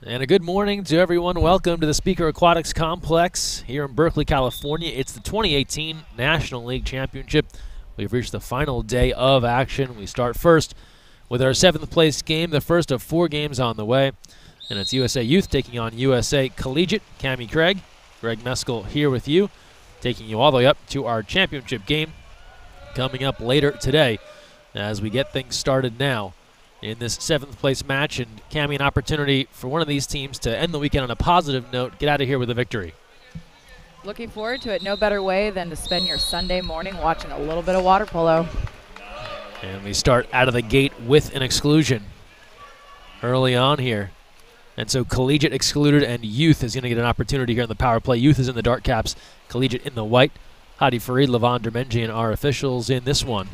And a good morning to everyone. Welcome to the Speaker Aquatics Complex here in Berkeley, California. It's the 2018 National League Championship. We've reached the final day of action. We start first with our 7th place game, the first of 4 games on the way. And it's USA Youth taking on USA Collegiate. Cammie Craig, Greg Meskel here with you, taking you all the way up to our championship game coming up later today as we get things started now in this 7th place match. And Cammie, an opportunity for one of these teams to end the weekend on a positive note, get out of here with a victory. Looking forward to it. No better way than to spend your Sunday morning watching a little bit of water polo. And we start out of the gate with an exclusion early on here. And so Collegiate excluded, and Youth is going to get an opportunity here in the power play. Youth is in the dark caps, Collegiate in the white. Hadi Farid, Levon Dermenjian are officials in this one.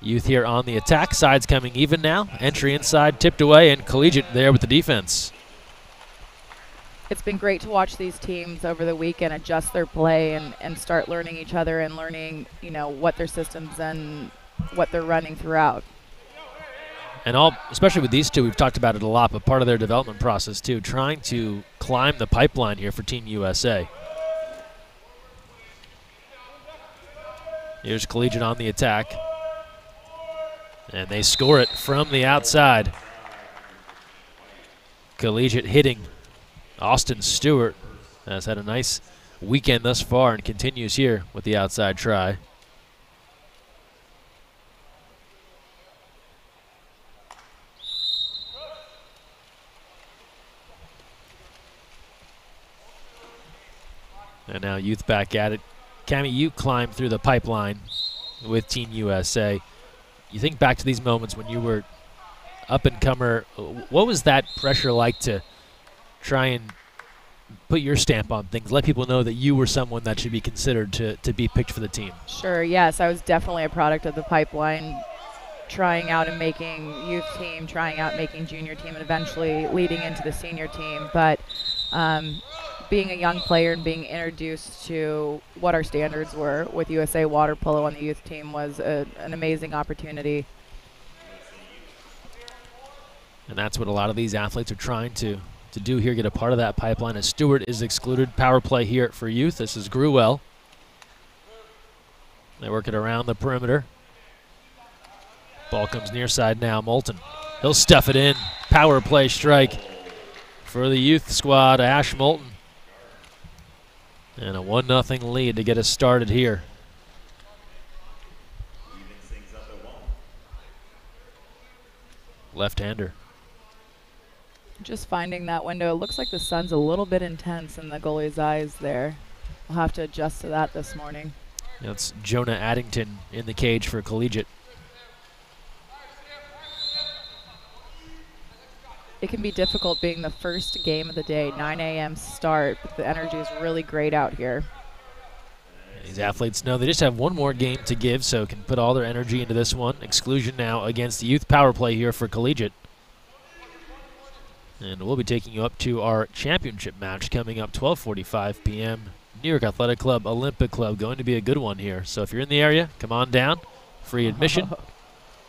Youth here on the attack. Sides coming even now. Entry inside, tipped away, and Collegiate there with the defense. It's been great to watch these teams over the weekend adjust their play and start learning each other and learning, what their systems and what they're running throughout. And especially with these two, we've talked about it a lot, but part of their development process too, trying to climb the pipeline here for Team USA. Here's Collegiate on the attack. And they score it from the outside. Collegiate hitting. Austin Stewart has had a nice weekend thus far and continues here with the outside try. And now Youth back at it. Cammie, you climbed through the pipeline with Team USA. You think back to these moments when you were up-and-comer. What was that pressure like to try and put your stamp on things, let people know that you were someone that should be considered to be picked for the team? Sure, yes. I was definitely a product of the pipeline, trying out and making youth team, trying out making junior team, and eventually leading into the senior team. But being a young player and being introduced to what our standards were with USA Water Polo on the youth team was an amazing opportunity. And that's what a lot of these athletes are trying to do here, get a part of that pipeline. As Stewart is excluded, power play here for Youth. This is Gruwell. They work it around the perimeter. Ball comes near side now, Moulton. He'll stuff it in. Power play strike for the Youth squad, Ash Moulton. And a 1-0 lead to get us started here. Left-hander. Just finding that window. It looks like the sun's a little bit intense in the goalie's eyes there. We'll have to adjust to that this morning. That's Jonah Addington in the cage for Collegiate. It can be difficult being the first game of the day, 9 a.m. start, but the energy is really great out here. These athletes know they just have one more game to give, so can put all their energy into this one. Exclusion now against the Youth power play here for Collegiate. And we'll be taking you up to our championship match coming up 12:45 p.m. New York Athletic Club, Olympic Club. Going to be a good one here. So if you're in the area, come on down. Free admission.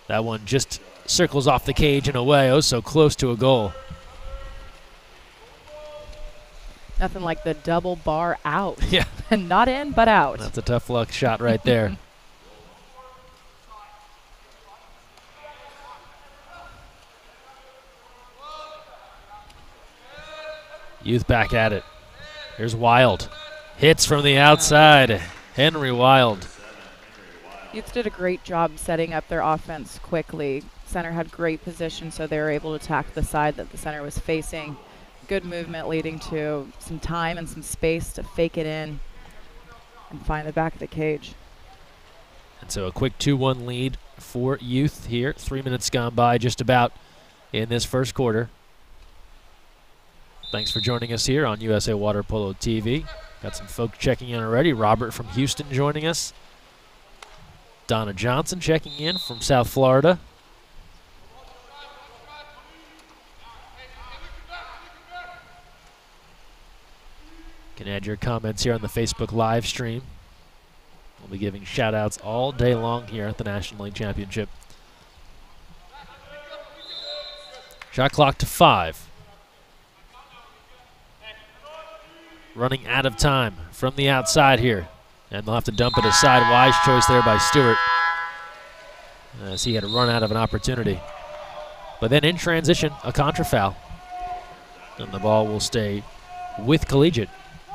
That one just circles off the cage and away. Oh, so close to a goal. Nothing like the double bar out. Yeah. Not in, but out. That's a tough luck shot right there. Youth back at it. Here's Wild. Hits from the outside. Henry Wild. Youth did a great job setting up their offense quickly. Center had great position, so they were able to attack the side that the center was facing. Good movement leading to some time and some space to fake it in and find the back of the cage. And so a quick 2-1 lead for Youth here. 3 minutes gone by just about in this first quarter. Thanks for joining us here on USA Water Polo TV. Got some folks checking in already. Robert from Houston joining us. Donna Johnson checking in from South Florida. Can add your comments here on the Facebook live stream. We'll be giving shout outs all day long here at the National League Championship. Shot clock to 5. Running out of time from the outside here. And they'll have to dump it aside. Wise choice there by Stewart, as he had a run out of an opportunity. But then in transition, a contra foul. And the ball will stay with Collegiate.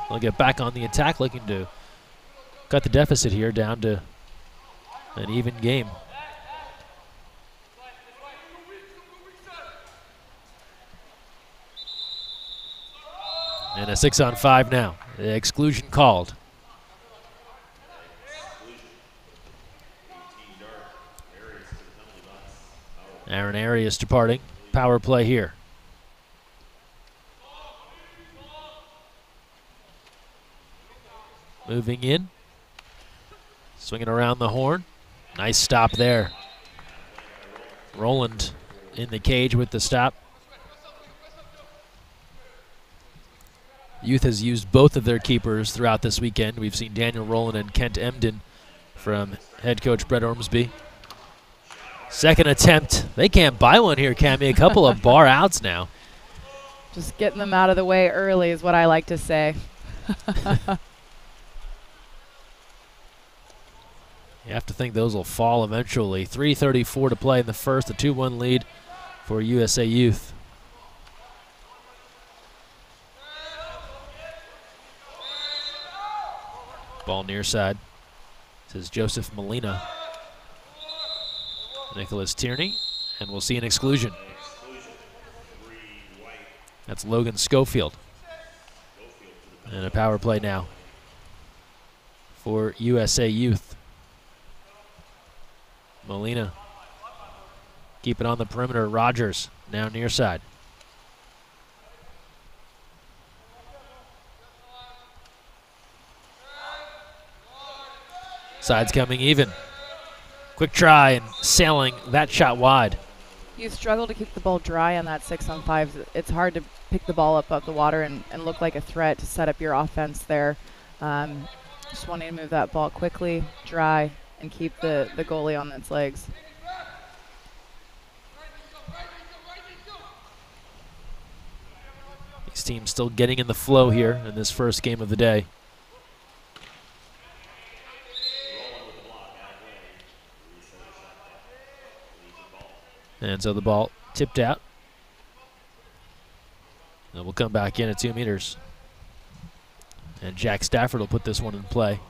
They'll get back on the attack, looking to cut the deficit here down to an even game. And a 6-on-5 now. The exclusion called. Aaron Arias departing. Power play here. Moving in. Swinging around the horn. Nice stop there. Roland in the cage with the stop. Youth has used both of their keepers throughout this weekend. We've seen Daniel Rowland and Kent Emden from head coach Brett Ormsby. Second attempt. They can't buy one here, Cammie. A couple of bar outs now. Just getting them out of the way early is what I like to say. You have to think those will fall eventually. 3:34 to play in the first, a 2-1 lead for USA Youth. Ball near side. This is Joseph Molina. Nicholas Tierney, and we'll see an exclusion. That's Logan Schofield. And a power play now for USA Youth. Molina. Keep it on the perimeter. Rogers now near side. Side's coming even. Quick try and sailing that shot wide. You struggle to keep the ball dry on that 6-on-5. It's hard to pick the ball up out the water and look like a threat to set up your offense there. Just wanting to move that ball quickly, dry, and keep the goalie on its legs. These teams still getting in the flow here in this first game of the day. And so the ball tipped out. And we'll come back in at 2 meters. And Jack Stafford will put this one in play.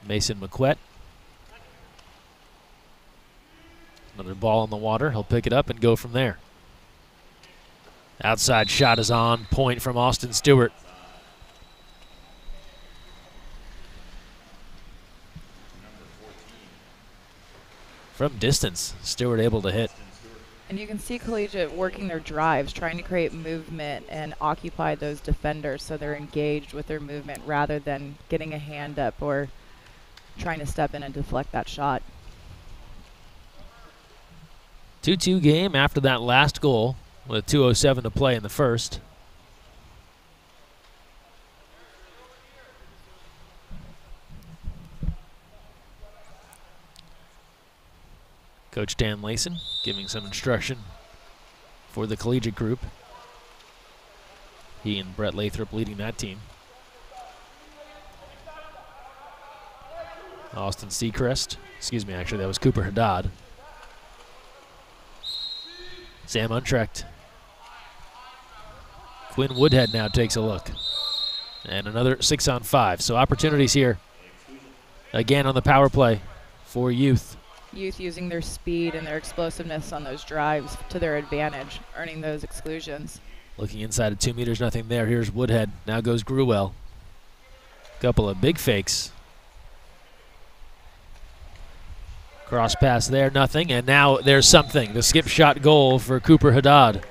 Mason McQuett. Another ball in the water. He'll pick it up and go from there. Outside shot is on point from Austin Stewart. From distance, Stewart able to hit. And you can see Collegiate working their drives, trying to create movement and occupy those defenders so they're engaged with their movement rather than getting a hand up or trying to step in and deflect that shot. 2-2 game after that last goal with 2:07 to play in the first. Coach Dan Layson giving some instruction for the Collegiate group. He and Brett Lathrop leading that team. Austin Seacrest, excuse me, actually that was Cooper Haddad. Sam Untrecht. Quinn Woodhead now takes a look. And another 6-on-5. So opportunities here. Again on the power play for Youth. Youth using their speed and their explosiveness on those drives to their advantage, earning those exclusions. Looking inside at 2 meters, nothing there. Here's Woodhead. Now goes Gruwell. Couple of big fakes. Cross pass there, nothing. And now there's something. The skip shot goal for Cooper Haddad.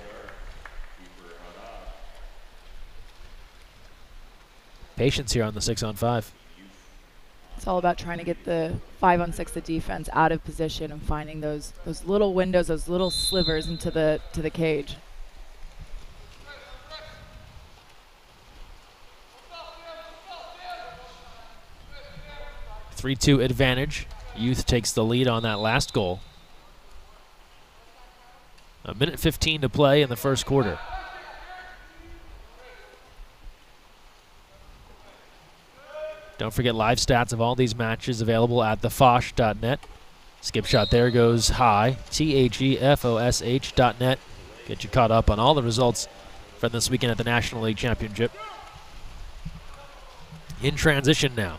Patience here on the 6-on-5. It's all about trying to get the 5-on-6, the defense, out of position and finding those little windows, those little slivers into the cage. 3-2 advantage. Youth takes the lead on that last goal. 1:15 to play in the first quarter. Don't forget live stats of all these matches available at thefosh.net. Skip shot there goes high, THEFOSH.net. Get you caught up on all the results from this weekend at the National League Championship. In transition now.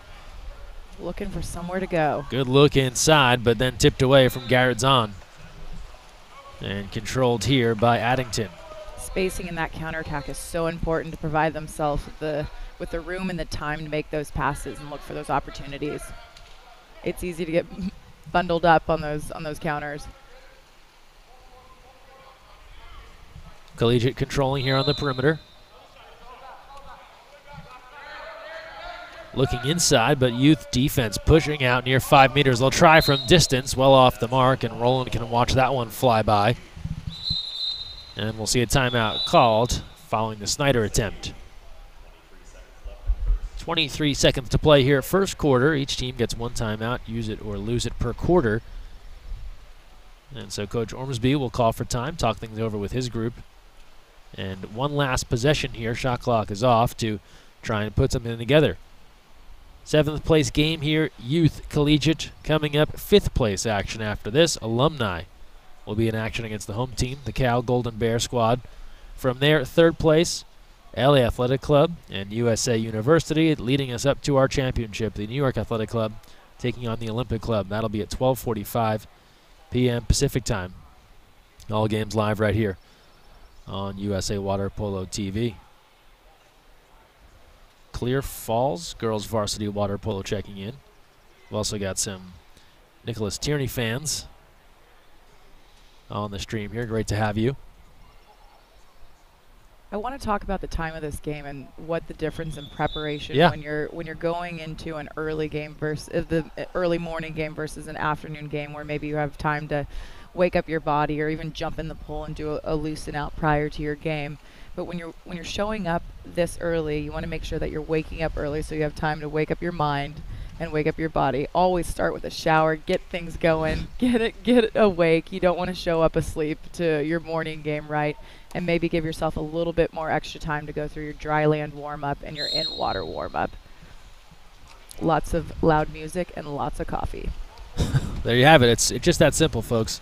Looking for somewhere to go. Good look inside, but then tipped away from Garrett Zahn. And controlled here by Addington. Spacing in that counterattack is so important to provide themselves with the room and the time to make those passes and look for those opportunities. It's easy to get bundled up on those counters. Collegiate controlling here on the perimeter. Looking inside, but Youth defense pushing out near 5 meters. They'll try from distance, well off the mark, and Roland can watch that one fly by. And we'll see a timeout called following the Snyder attempt. 23 seconds to play here, first quarter. Each team gets one timeout, use it or lose it per quarter. And so Coach Ormsby will call for time, talk things over with his group. And one last possession here. Shot clock is off to try and put something together. 7th place game here, Youth Collegiate. Coming up, 5th place action after this. Alumni will be in action against the home team, the Cal Golden Bear squad. From there, 3rd place, LA Athletic Club and USA University, leading us up to our championship, the New York Athletic Club taking on the Olympic Club. That'll be at 12:45 p.m. Pacific time. All games live right here on USA Water Polo TV. Clear Falls girls varsity water polo checking in. We've also got some Nicholas Tierney fans on the stream here. Great to have you. I want to talk about the time of this game and what the difference in preparation when you're going into an early game versus the early morning game versus an afternoon game where maybe you have time to wake up your body or even jump in the pool and do a loosen out prior to your game. But when you're showing up this early, you want to make sure that you're waking up early so you have time to wake up your mind and wake up your body. Always start with a shower, get things going, get it awake. You don't want to show up asleep to your morning game, right? And maybe give yourself a little bit more extra time to go through your dry land warm-up and your in-water warm-up. Lots of loud music and lots of coffee. There you have it. It's just that simple, folks.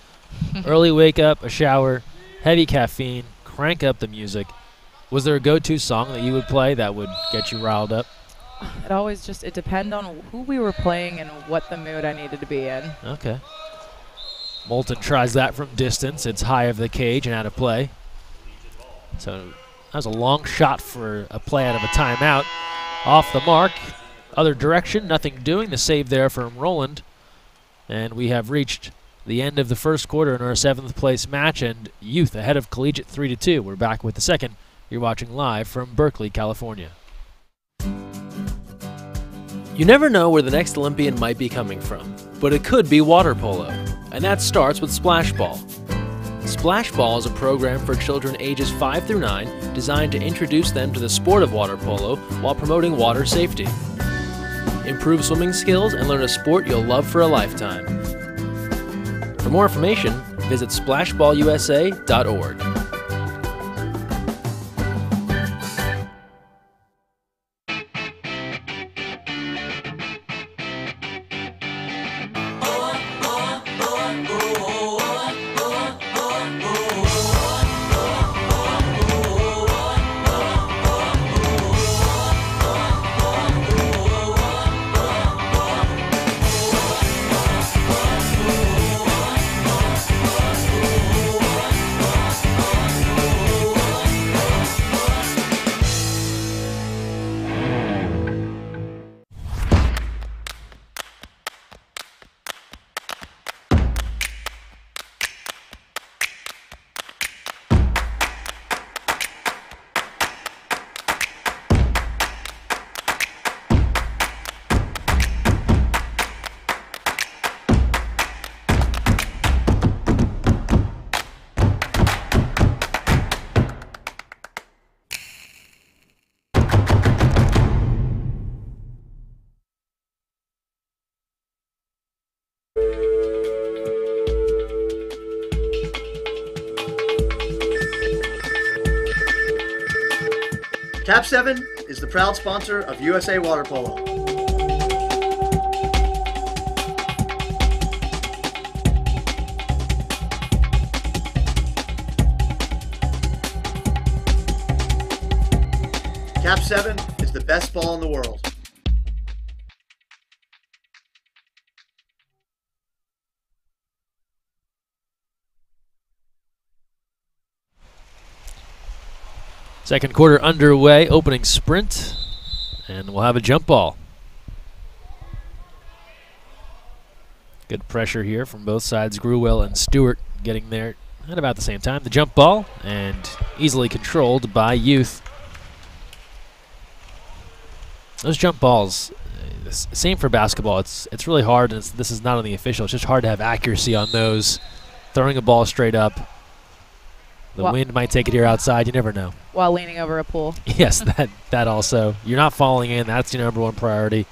Early wake up, a shower, heavy caffeine, crank up the music. Was there a go-to song that you would play that would get you riled up? It always it depended on who we were playing and what the mood I needed to be in. Okay. Moulton tries that from distance. It's high of the cage and out of play. So that was a long shot for a play out of a timeout. Off the mark. Other direction, nothing doing. The save there from Roland. And we have reached the end of the first quarter in our 7th place match, and Youth ahead of Collegiate 3-2. We're back with the second. You're watching live from Berkeley, California. You never know where the next Olympian might be coming from, but it could be water polo, and that starts with Splash Ball. Splash Ball is a program for children ages 5 through 9 designed to introduce them to the sport of water polo while promoting water safety. Improve swimming skills and learn a sport you'll love for a lifetime. For more information, visit splashballusa.org. Cap 7 is the proud sponsor of USA Water Polo. Cap 7 is the best ball in the world. Second quarter underway, opening sprint, and we'll have a jump ball. Good pressure here from both sides. Gruwell and Stewart getting there at about the same time. The jump ball, and easily controlled by Youth. Those jump balls, same for basketball. It's really hard, and this is not on the official. It's just hard to have accuracy on those. Throwing a ball straight up. The wind might take it here outside. You never know. While leaning over a pool. Yes, that also. You're not falling in. That's your number one priority.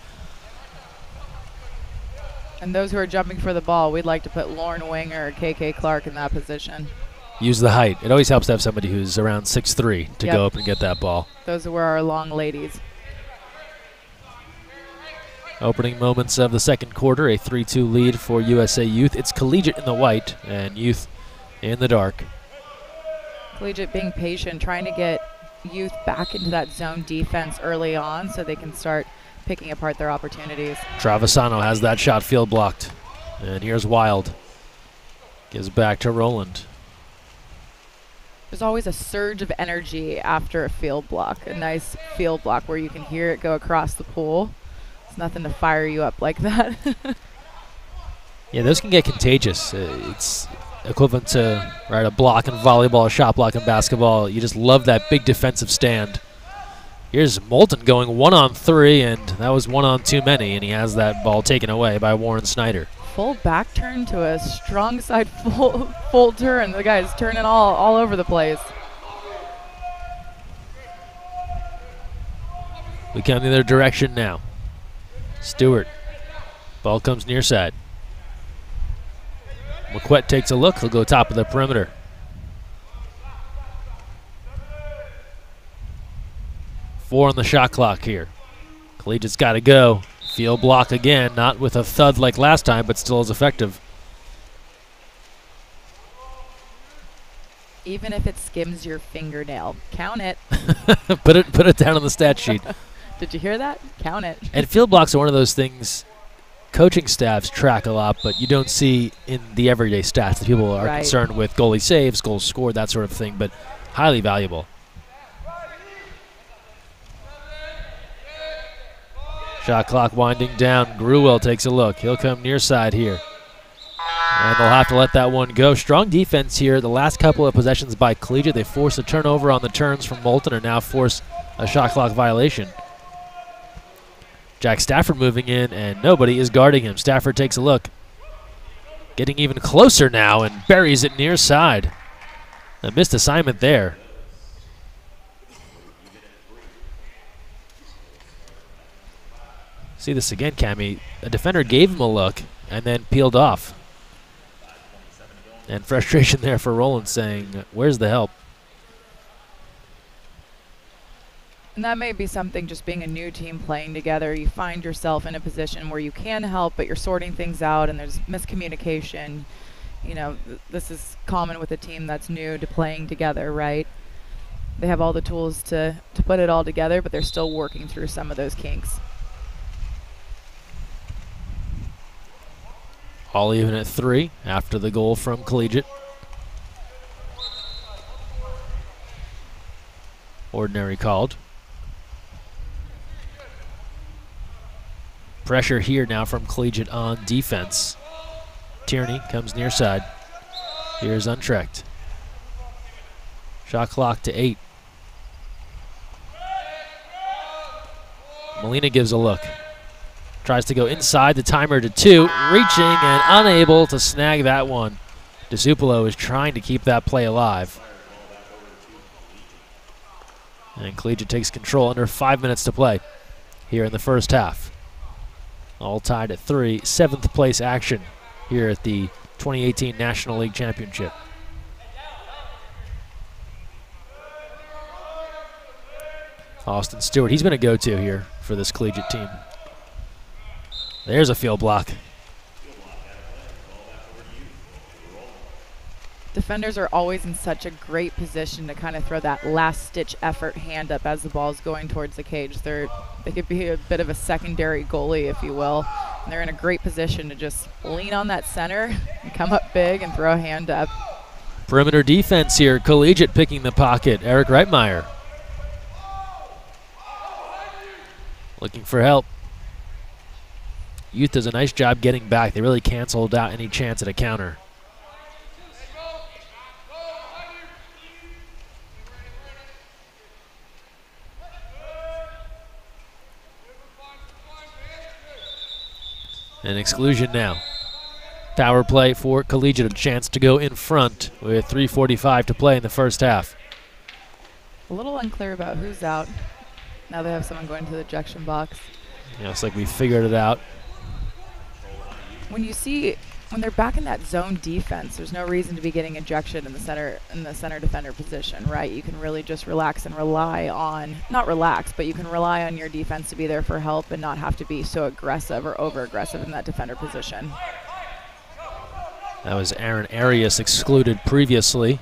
And those who are jumping for the ball, we'd like to put Lauren Winger or KK Clark in that position. Use the height. It always helps to have somebody who's around 6'3" to go up and get that ball. Those were our long ladies. Opening moments of the second quarter, a 3-2 lead for USA Youth. It's Collegiate in the white and Youth in the dark. Collegiate being patient, trying to get Youth back into that zone defense early on so they can start picking apart their opportunities. Travisano has that shot field blocked. And here's Wild. Gives back to Roland. There's always a surge of energy after a field block, a nice field block where you can hear it go across the pool. It's nothing to fire you up like that. Yeah, those can get contagious. It's equivalent to a block in volleyball, a shot block in basketball. You just love that big defensive stand. Here's Moulton going 1-on-3, and that was 1 on too many, and he has that ball taken away by Warren Snyder. Full back turn to a strong side full turn. The guy's turning all over the place. We come the other direction now. Stewart. Ball comes near side. McQuett takes a look. He'll go top of the perimeter. Four on the shot clock here. Collegiate's got to go. Field block again, not with a thud like last time, but still as effective. Even if it skims your fingernail, count it. put it down on the stat sheet. Did you hear that? Count it. And field blocks are one of those things coaching staffs track a lot, but you don't see in the everyday stats that people are concerned with goalie saves, goals scored, that sort of thing, but highly valuable. Shot clock winding down. Gruwell takes a look. He'll come near side here. And they'll have to let that one go. Strong defense here. The last couple of possessions by Collegiate, they forced a turnover on the turns from Moulton and now force a shot clock violation. Jack Stafford moving in, and nobody is guarding him. Stafford takes a look. Getting even closer now and buries it near side. A missed assignment there. See this again, Cammie. A defender gave him a look and then peeled off. And frustration there for Roland saying, where's the help? And that may be something, just being a new team playing together. You find yourself in a position where you can help, but you're sorting things out and there's miscommunication. You know, this is common with a team that's new to playing together, right? They have all the tools to put it all together, but they're still working through some of those kinks. All even at 3 after the goal from Collegiate. Ordinary called. Pressure here now from Collegiate on defense. Tierney comes near side. Here's Untracked. Shot clock to 8. Molina gives a look. Tries to go inside the timer to 2. Reaching and unable to snag that one. DeSupolo is trying to keep that play alive. And Collegiate takes control under 5 minutes to play here in the first half. All tied at 3. 7th place action here at the 2018 National League Championship. Austin Stewart, he's been a go-to here for this collegiate team. There's a field block. Defenders are always in such a great position to kind of throw that last-ditch effort hand up as the ball's going towards the cage. They could be a bit of a secondary goalie, if you will. And they're in a great position to just lean on that center and come up big and throw a hand up. Perimeter defense here. Collegiate picking the pocket. Eric Reitmeyer looking for help. Youth does a nice job getting back. They really canceled out any chance at a counter. An exclusion now. Power play for Collegiate, a chance to go in front with 3:45 to play in the first half. A little unclear about who's out. Now they have someone going to the ejection box. Yeah, it's like we figured it out. When they're back in that zone defense, there's no reason to be getting ejection in the center defender position, right? You can really just relax and rely on, not relax, but you can rely on your defense to be there for help and not have to be so aggressive or over-aggressive in that defender position. That was Aaron Arias excluded previously.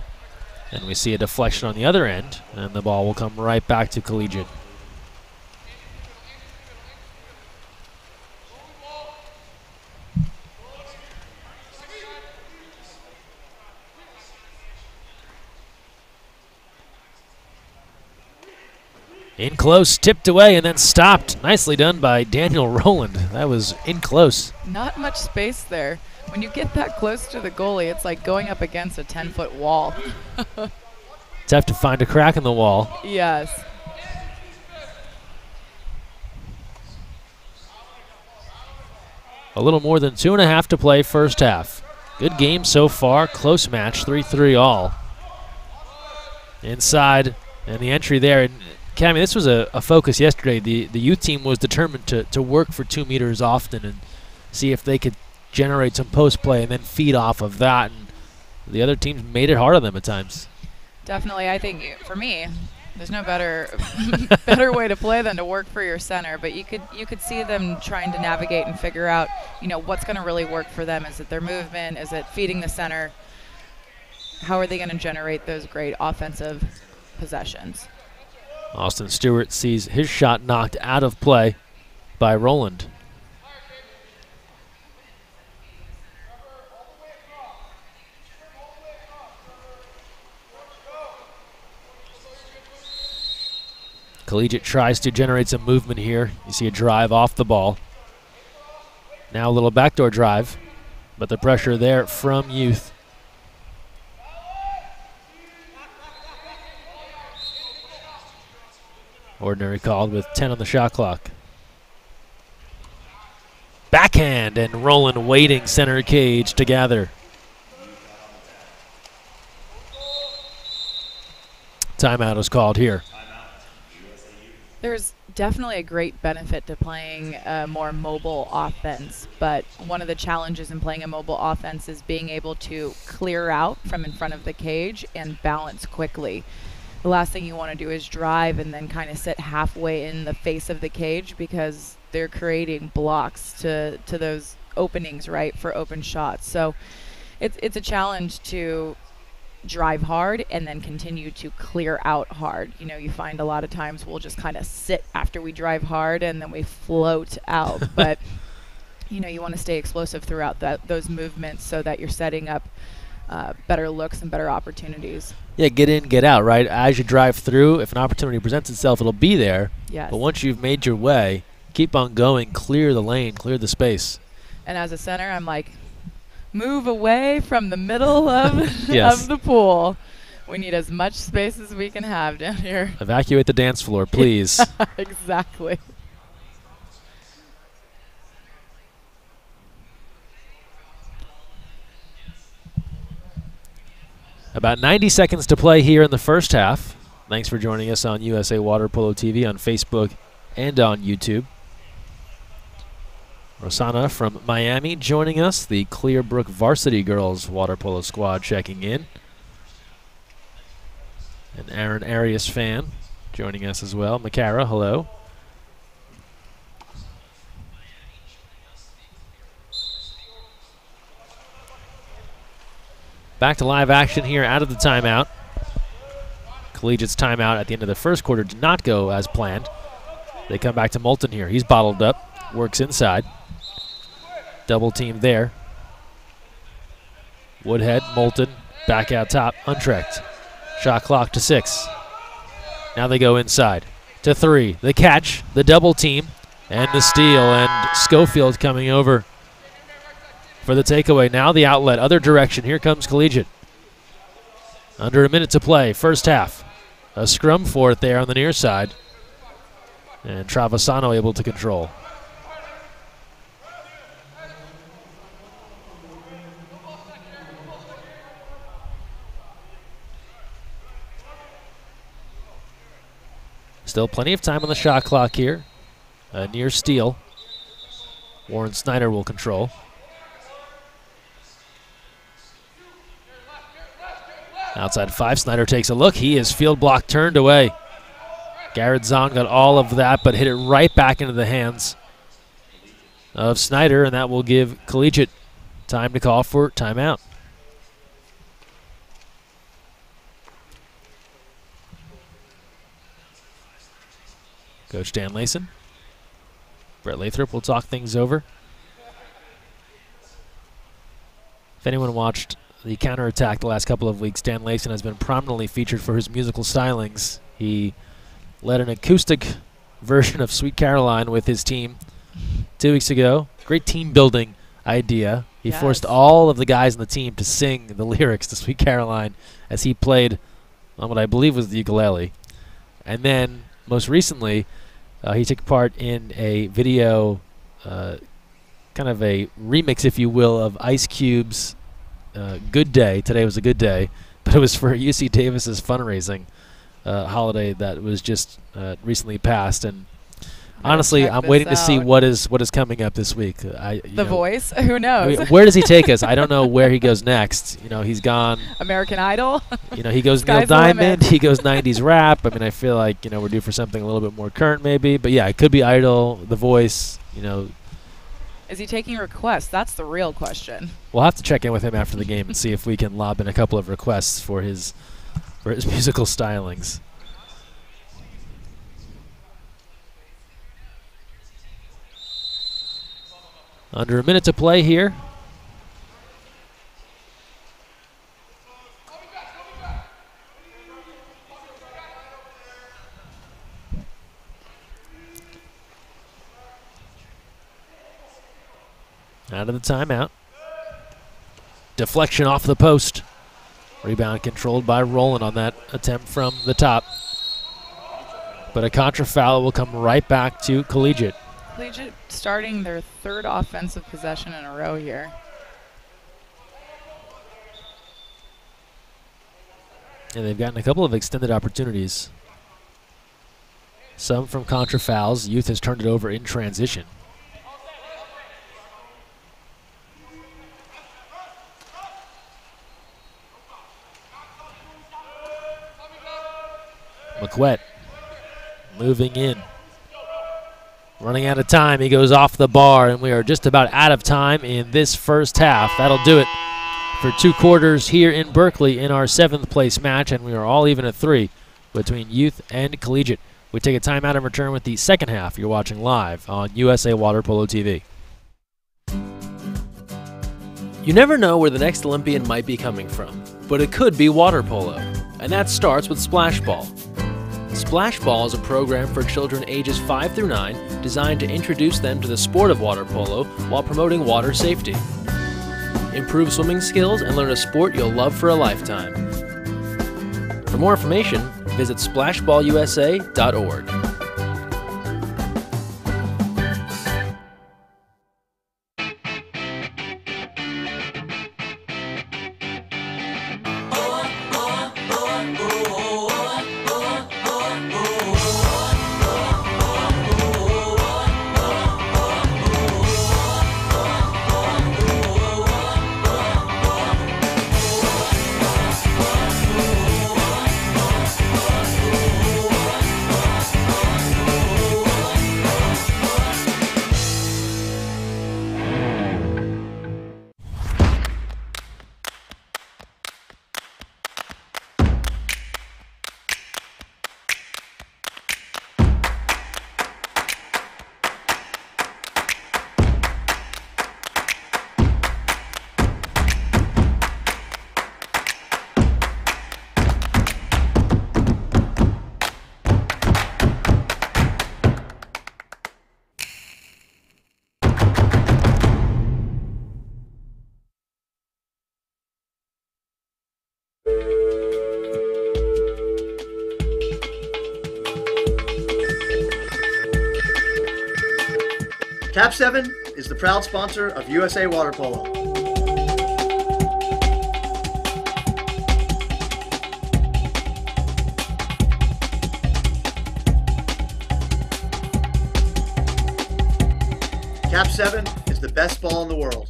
And we see a deflection on the other end, and the ball will come right back to Collegiate. In close, tipped away, and then stopped. Nicely done by Daniel Rowland. That was in close. Not much space there. When you get that close to the goalie, it's like going up against a 10-foot wall. Tough to find a crack in the wall. Yes. A little more than 2.5 to play first half. Good game so far. Close match, 3-3 all. Inside, and the entry there. And Cammie, this was a focus yesterday. The youth team was determined to work for 2 meters often and see if they could generate some post play and then feed off of that. And the other teams made it hard on them at times. Definitely, I think for me, there's no better way to play than to work for your center. But you could see them trying to navigate and figure out, what's going to really work for them. Is it their movement? Is it feeding the center? How are they going to generate those great offensive possessions? Austin Stewart sees his shot knocked out of play by Rowland. Collegiate tries to generate some movement here. You see a drive off the ball. Now a little backdoor drive, but the pressure there from Youth. Ordinary called with 10 on the shot clock. Backhand, and Rowland waiting center cage to gather. Timeout is called here. There's definitely a great benefit to playing a more mobile offense, but one of the challenges in playing a mobile offense is being able to clear out from in front of the cage and balance quickly. The last thing you want to do is drive and then kind of sit halfway in the face of the cage, because they're creating blocks to those openings, right, for open shots. So it's a challenge to drive hard and then continue to clear out hard. You find a lot of times we'll just kind of sit after we drive hard and then we float out. But, you want to stay explosive throughout those movements so that you're setting up better looks and better opportunities. Yeah, get in, get out, right? As you drive through, if an opportunity presents itself, it'll be there. Yes. But once you've made your way, keep on going, clear the lane, clear the space. And as a center, I'm like, move away from the middle of, yes. of the pool. We need as much space as we can have down here. Evacuate the dance floor, please. Exactly. About 90 seconds to play here in the first half. Thanks for joining us on USA Water Polo TV on Facebook and on YouTube. Rosanna from Miami joining us, the Clearbrook Varsity Girls Water Polo squad checking in. An Aaron Arias fan joining us as well. McCara, hello. Back to live action here out of the timeout. Collegiate's timeout at the end of the first quarter did not go as planned. They come back to Moulton here. He's bottled up, works inside. Double team there. Woodhead, Moulton, back out top, Untracked. Shot clock to 6. Now they go inside to 3. The catch, the double team, and the steal. And Schofield coming over for the takeaway. Now the outlet, other direction. Here comes Collegiate. Under a minute to play, first half. A scrum for it there on the near side. And Travisano able to control. Still plenty of time on the shot clock here. A near steal. Warren Snyder will control. Outside 5, Snyder takes a look. He is field block turned away. Garrett Zahn got all of that, but hit it right back into the hands of Snyder, and that will give Collegiate time to call for timeout. Coach Dan Layson. Brett Lathrop will talk things over. If anyone watched the counterattack the last couple of weeks, Dan Layson has been prominently featured for his musical stylings. He led an acoustic version of Sweet Caroline with his team 2 weeks ago. Great team building idea. He forced all of the guys on the team to sing the lyrics to Sweet Caroline as he played on what I believe was the ukulele. And then most recently, he took part in a video, kind of a remix, if you will, of Ice Cube's Good Day. Today was a good day, but it was for UC Davis's fundraising holiday that was just recently passed. And honestly, I'm waiting to see what is coming up this week. The Voice? Who knows? I mean, where does he take us? I don't know where he goes next. You know, he's gone. American Idol? You know, he goes Neil Diamond. He goes 90s rap. I mean, I feel like, you know, we're due for something a little bit more current maybe. But, yeah, it could be Idol, The Voice, you know. Is he taking requests? That's the real question. We'll have to check in with him after the game and see if we can lob in a couple of requests for his musical stylings. Under a minute to play here. Out of the timeout. Deflection off the post. Rebound controlled by Rowland on that attempt from the top. But a contra foul will come right back to Collegiate. Collegiate starting their third offensive possession in a row here. And they've gotten a couple of extended opportunities. Some from contra fouls. Youth has turned it over in transition. McQuett moving in. Running out of time, he goes off the bar, and we are just about out of time in this first half. That'll do it for 2 quarters here in Berkeley in our 7th place match, and we are all even at 3 between Youth and Collegiate. We take a timeout and return with the second half. You're watching live on USA Water Polo TV. You never know where the next Olympian might be coming from, but it could be water polo, and that starts with Splash Ball. Splash Ball is a program for children ages 5 through 9 designed to introduce them to the sport of water polo while promoting water safety. Improve swimming skills and learn a sport you'll love for a lifetime. For more information, visit splashballusa.org. Cap 7 is the proud sponsor of USA Water Polo. Cap 7 is the best ball in the world.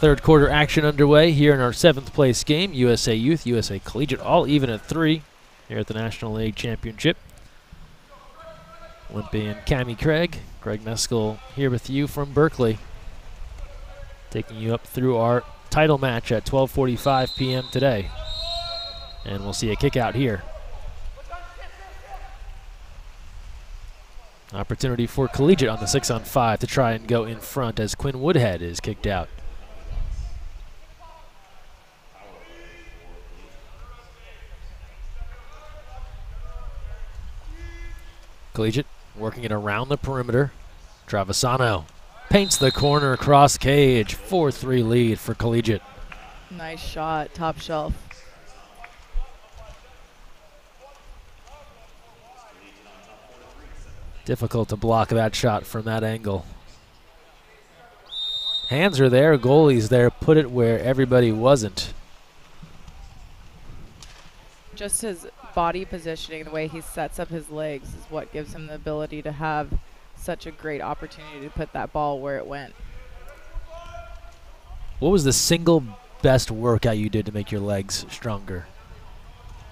Third quarter action underway here in our 7th place game. USA Youth, USA Collegiate, all even at 3 here at the National League Championship. Olympian Cammie Craig, Greg Meskel here with you from Berkeley, taking you up through our title match at 12:45 p.m. today. And we'll see a kick out here. Opportunity for Collegiate on the 6-on-5 to try and go in front as Quinn Woodhead is kicked out. Collegiate working it around the perimeter. Travisano paints the corner across cage. 4-3 lead for Collegiate. Nice shot, top shelf. Difficult to block that shot from that angle. Hands are there, goalie's there, put it where everybody wasn't. Just his body positioning, the way he sets up his legs is what gives him the ability to have such a great opportunity to put that ball where it went. What was the single best workout you did to make your legs stronger?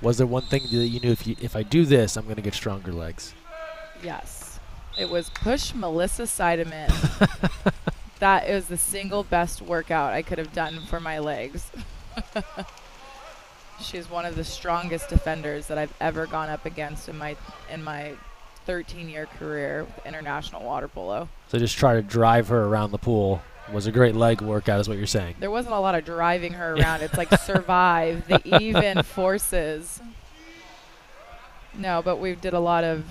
Was there one thing that you knew if I do this, I'm going to get stronger legs? Yes. It was push Melissa Seidemann. That is the single best workout I could have done for my legs. She's one of the strongest defenders that I've ever gone up against in my 13-year career with international water polo. So just try to drive her around the pool. It was a great leg workout is what you're saying. There wasn't a lot of driving her around. It's like survive the even forces. No, but we did a lot of,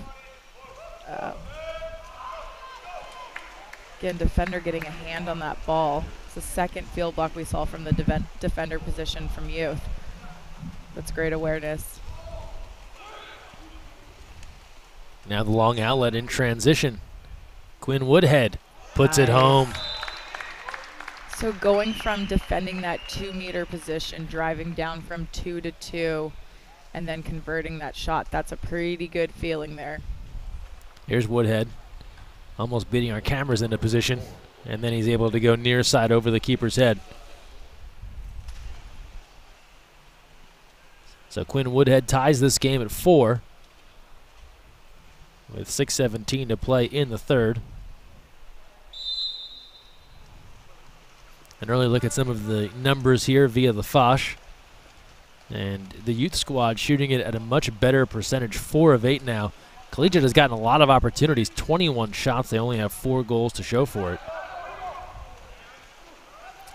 again, defender getting a hand on that ball. It's the second field block we saw from the defender position from youth. That's great awareness. Now the long outlet in transition. Quinn Woodhead puts it home. So going from defending that 2-meter position, driving down from 2 to 2, and then converting that shot, that's a pretty good feeling there. Here's Woodhead, almost beating our cameras into position, and then he's able to go near side over the keeper's head. So Quinn Woodhead ties this game at 4 with 6:17 to play in the third. An early look at some of the numbers here via the Foch. And the youth squad shooting it at a much better percentage, 4 of 8 now. Collegiate has gotten a lot of opportunities, 21 shots. They only have 4 goals to show for it.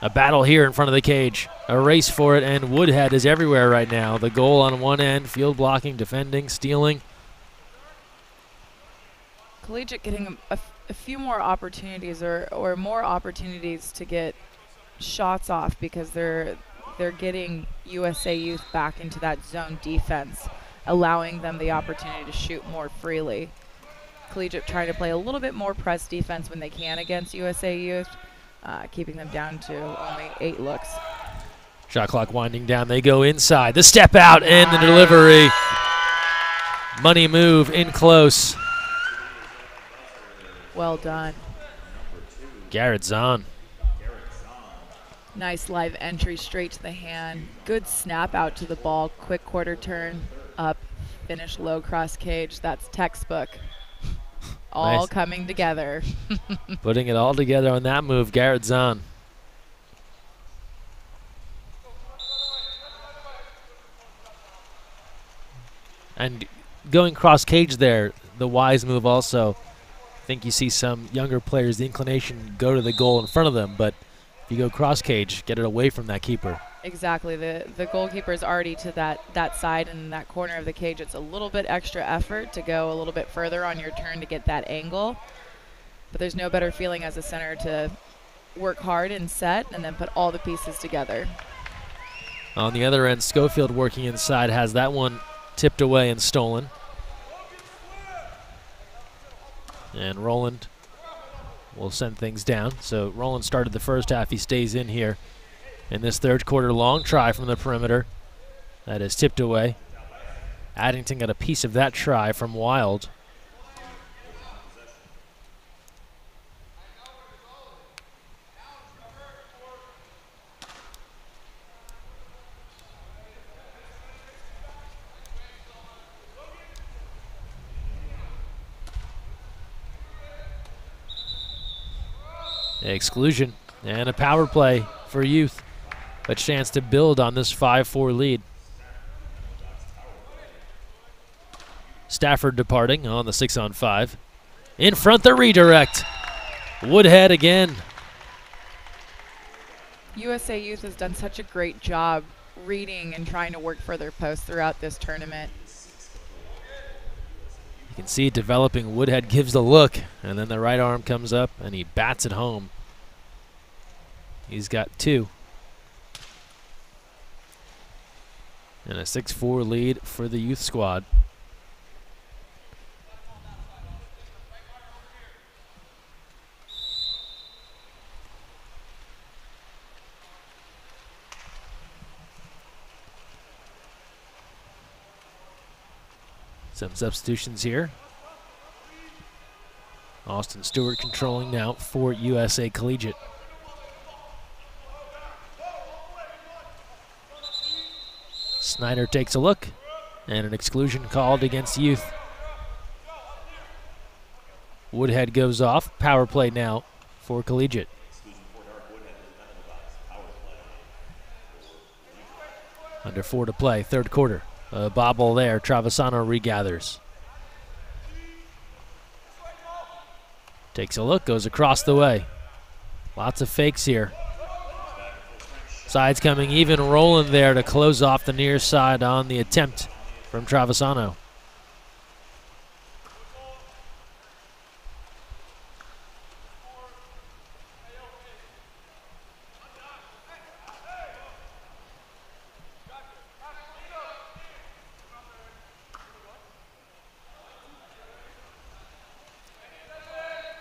A battle here in front of the cage. A race for it, and Woodhead is everywhere right now. The goal on one end, field blocking, defending, stealing. Collegiate getting a few more opportunities or more opportunities to get shots off because they're getting USA Youth back into that zone defense, allowing them the opportunity to shoot more freely. Collegiate trying to play a little bit more press defense when they can against USA Youth, keeping them down to only 8 looks. Shot clock winding down. They go inside. The step out and the delivery. Money move in close. Well done. Garrett Zahn. Nice live entry straight to the hand. Good snap out to the ball. Quick quarter turn up. Finish low cross cage. That's textbook. All Nice. coming together. Putting it all together on that move, Garrett Zahn. And going cross cage there, the wise move also. I think you see some younger players, the inclination to go to the goal in front of them, but if you go cross cage, get it away from that keeper. Exactly. The goalkeeper is already to that side and that corner of the cage. It's a little bit extra effort to go a little bit further on your turn to get that angle. But there's no better feeling as a center to work hard and set and then put all the pieces together. On the other end, Schofield working inside has that one tipped away and stolen. And Roland will send things down. So Roland started the first half. He stays in here in this third quarter. Long try from the perimeter. That is tipped away. Addington got a piece of that try from Wild. Exclusion and a power play for Youth. A chance to build on this 5-4 lead. Stafford departing on the 6-on-5. In front, the redirect. Woodhead again. USA Youth has done such a great job reading and trying to work for their posts throughout this tournament. You can see it developing. Woodhead gives the look, and then the right arm comes up, and he bats it home. He's got 2. And a 6-4 lead for the youth squad. Some substitutions here. Austin Stewart controlling now for USA Collegiate. Snyder takes a look, and an exclusion called against Youth. Woodhead goes off. Power play now for Collegiate. Under 4 to play, third quarter. A bobble there. Travisano regathers. Takes a look, goes across the way. Lots of fakes here. Sides coming even. Roland there to close off the near side on the attempt from Travisano.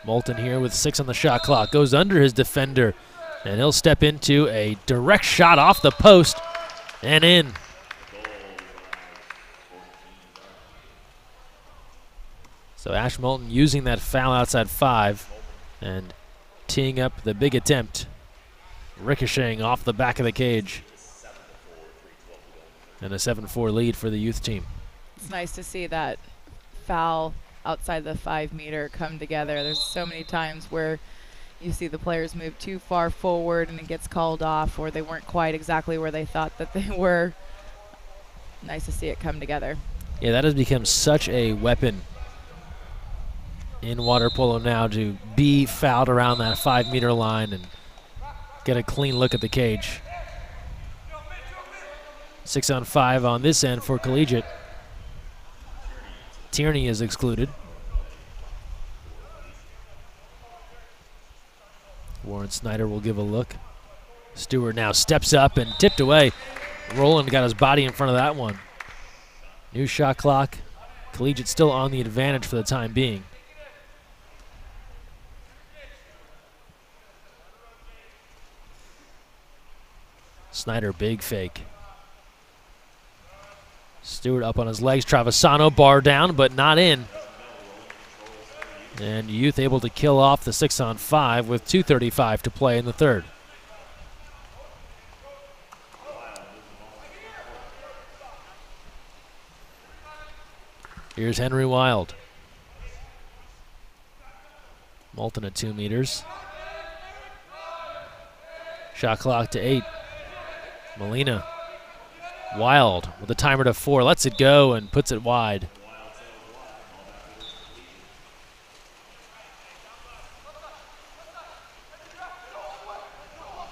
Moulton here with 6 on the shot clock. Goes under his defender, and he'll step into a direct shot off the post and in. So Ash Moulton using that foul outside 5 and teeing up the big attempt. Ricocheting off the back of the cage. And a 7-4 lead for the youth team. It's nice to see that foul outside the 5 meter come together. There's so many times where you see the players move too far forward and it gets called off, or they weren't quite exactly where they thought that they were. Nice to see it come together. Yeah, that has become such a weapon in water polo now, to be fouled around that 5-meter line and get a clean look at the cage. 6-on-5 on this end for Collegiate. Tierney is excluded. Warren Snyder will give a look. Stewart now steps up and tipped away. Roland got his body in front of that one. New shot clock. Collegiate still on the advantage for the time being. Snyder, big fake. Stewart up on his legs. Travisano bar down, but not in. And Youth able to kill off the 6-on-5 with 2:35 to play in the third. Here's Henry Wild. Moulton at 2 meters. Shot clock to 8. Molina. Wild with a timer to 4. Lets it go and puts it wide.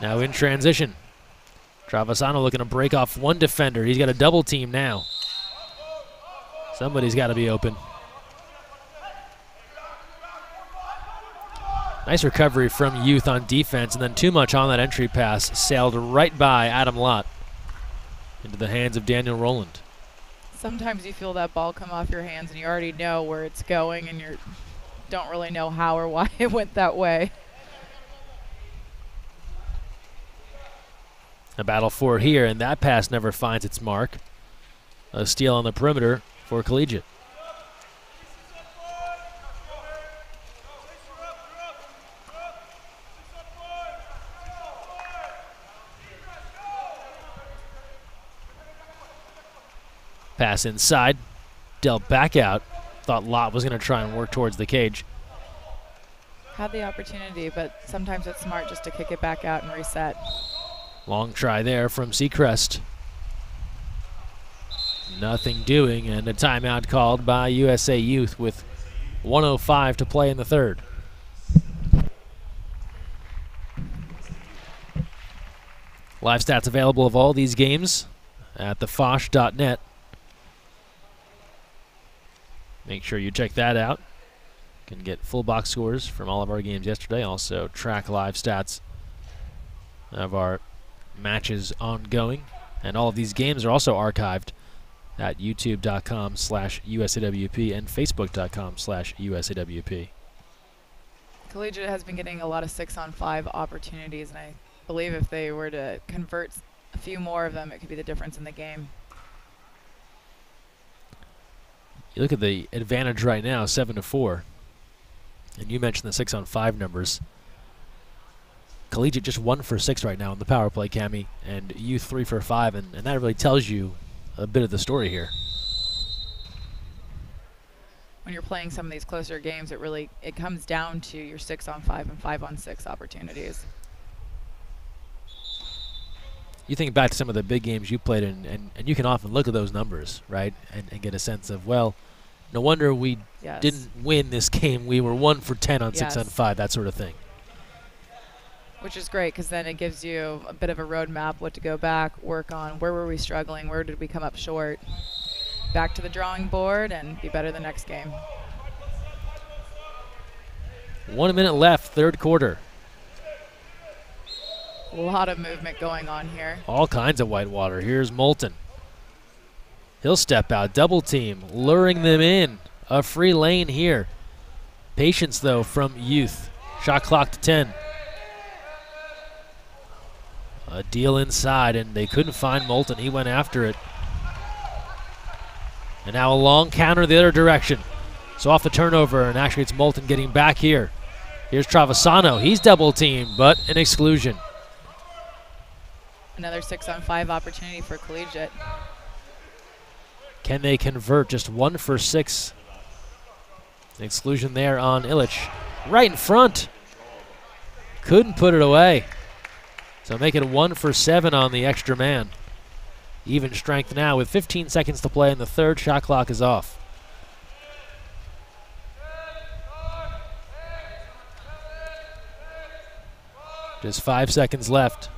Now in transition. Travisano looking to break off one defender. He's got a double team now. Somebody's got to be open. Nice recovery from Youth on defense, and then too much on that entry pass. Sailed right by Adam Lott into the hands of Daniel Rowland. Sometimes you feel that ball come off your hands and you already know where it's going and you don't really know how or why it went that way. A battle for it here, and that pass never finds its mark. A steal on the perimeter for Collegiate. Pass inside, dealt back out. Thought Lott was going to try and work towards the cage. Had the opportunity, but sometimes it's smart just to kick it back out and reset. Long try there from Seacrest. Nothing doing, and a timeout called by USA Youth with 1:05 to play in the third. Live stats available of all these games at thefosh.net. Make sure you check that out. You can get full box scores from all of our games yesterday. Also track live stats of our matches ongoing. And all of these games are also archived at youtube.com/USAWP and facebook.com/USAWP. Collegiate has been getting a lot of 6-on-5 opportunities, and I believe if they were to convert a few more of them, it could be the difference in the game. You look at the advantage right now, 7-4. And you mentioned the 6-on-5 numbers. Collegiate just 1 for 6 right now in the power play, Cammie, and Youth 3 for 5, and that really tells you a bit of the story here. When you're playing some of these closer games, it comes down to your 6-on-5 and 5-on-6 opportunities. You think back to some of the big games you played in, and you can often look at those numbers, right, and get a sense of, well, no wonder we didn't win this game. We were 1 for 10 on 6-on-5, that sort of thing. Which is great, because then it gives you a bit of a roadmap, what to go back, work on, where were we struggling, where did we come up short. Back to the drawing board and be better the next game. 1 minute left, third quarter. A lot of movement going on here. All kinds of whitewater. Here's Moulton. He'll step out, double team, luring them in. A free lane here. Patience, though, from Youth. Shot clock to 10. A deal inside, and they couldn't find Moulton. He went after it. And now a long counter the other direction. So off the turnover, and actually it's Moulton getting back here. Here's Travisano. He's double teamed, but an exclusion. Another 6-on-5 opportunity for Collegiate. Can they convert? Just 1 for 6. An exclusion there on Illich. Right in front. couldn't put it away. So make it 1 for 7 on the extra man. Even strength now with 15 seconds to play in the third. Shot clock is off. Just 5 seconds left.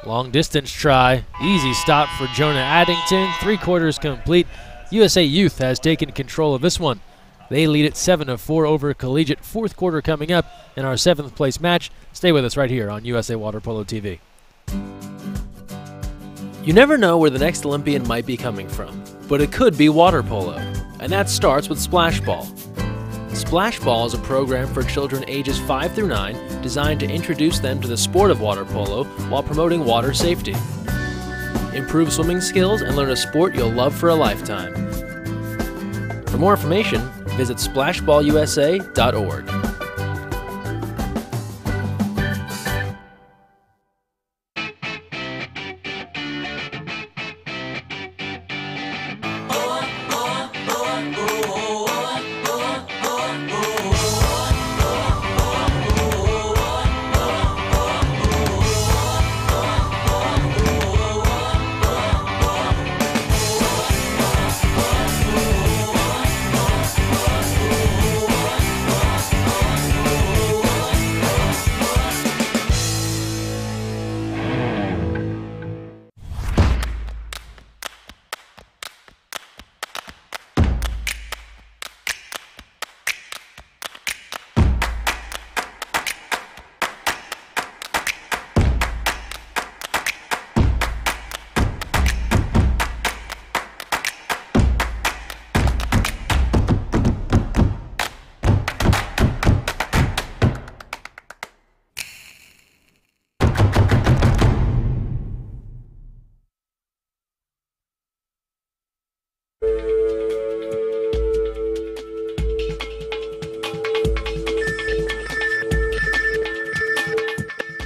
Long distance try. Easy stop for Jonah Addington. 3/4 complete. USA Youth has taken control of this one. They lead it 7-4 over Collegiate. 4th quarter coming up in our 7th place match. Stay with us right here on USA Water Polo TV. You never know where the next Olympian might be coming from, but it could be water polo, and that starts with Splash Ball. Splash Ball is a program for children ages 5 through 9 designed to introduce them to the sport of water polo while promoting water safety. Improve swimming skills and learn a sport you'll love for a lifetime. For more information, visit splashballusa.org.